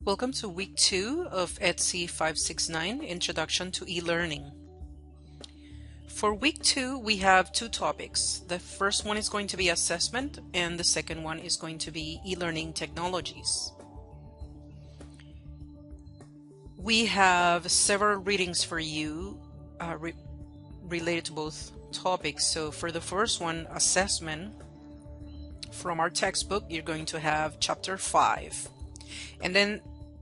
Welcome to week 2 of EDCI 569, Introduction to E-Learning. For week 2, we have two topics. The first one is going to be assessment, and the second one is going to be e-learning technologies. We have several readings for you related to both topics. So for the first one, assessment, from our textbook, you're going to have chapter 5. And then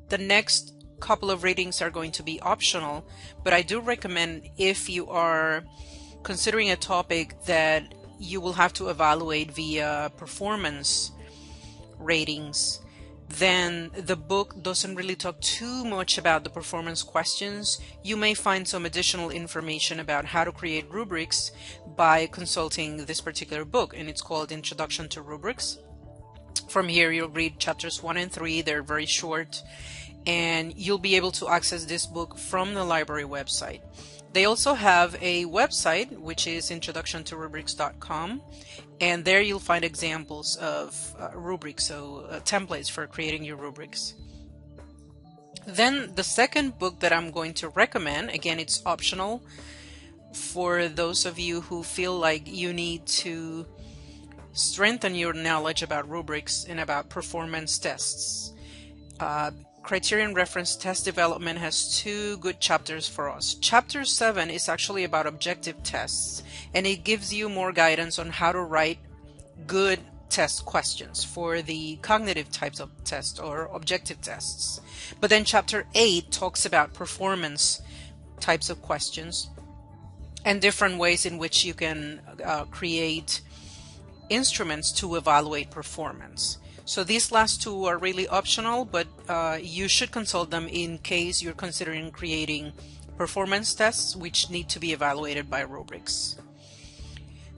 the next couple of readings are going to be optional, but I do recommend, if you are considering a topic that you will have to evaluate via performance ratings, then the book doesn't really talk too much about the performance questions. You may find some additional information about how to create rubrics by consulting this particular book, and it's called Introduction to Rubrics. From here, you'll read chapters 1 and 3. They're very short, and you'll be able to access this book from the library website. They also have a website, which is introductiontorubrics.com, and there you'll find examples of rubrics, so templates for creating your rubrics. Then the second book that I'm going to recommend, again, it's optional for those of you who feel like you need to strengthen your knowledge about rubrics and about performance tests. Criterion Reference Test Development has two good chapters for us. Chapter 7 is actually about objective tests, and it gives you more guidance on how to write good test questions for the cognitive types of tests or objective tests. But then chapter 8 talks about performance types of questions and different ways in which you can create instruments to evaluate performance. So these last two are really optional, but you should consult them in case you're considering creating performance tests which need to be evaluated by rubrics.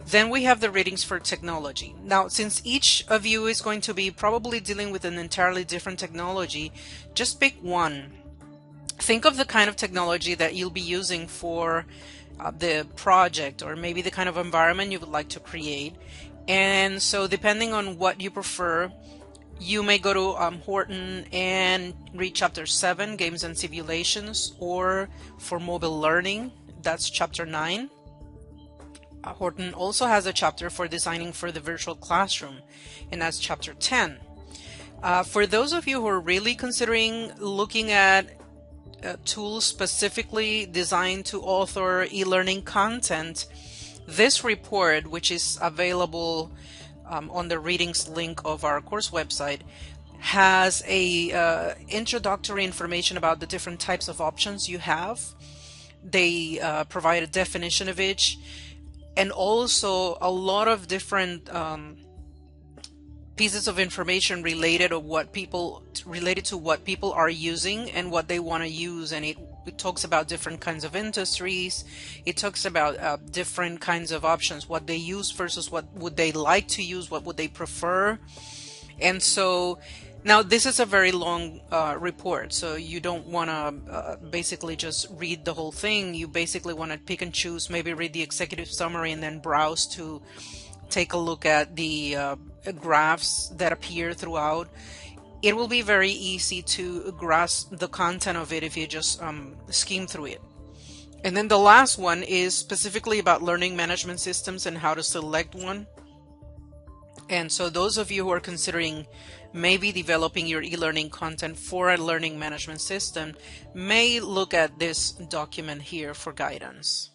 Then we have the readings for technology. Now, since each of you is going to be probably dealing with an entirely different technology, just pick one. Think of the kind of technology that you'll be using for the project, or maybe the kind of environment you would like to create. And so depending on what you prefer, you may go to Horton and read chapter 7, Games and Simulations, or for mobile learning, that's chapter 9. Horton also has a chapter for designing for the virtual classroom, and that's chapter 10. For those of you who are really considering looking at tools specifically designed to author e-learning content, this report, which is available on the readings link of our course website, has a introductory information about the different types of options you have. They provide a definition of each, and also a lot of different pieces of information related to what people are using and what they want to use. And it talks about different kinds of industries. It talks about different kinds of options, what they use versus what would they like to use, what would they prefer. And so now this is a very long report, so you don't want to basically just read the whole thing. You basically want to pick and choose, maybe read the executive summary and then browse to take a look at the graphs that appear throughout. It will be very easy to grasp the content of it if you just skim through it. And then the last one is specifically about learning management systems and how to select one. And so those of you who are considering maybe developing your e-learning content for a learning management system may look at this document here for guidance.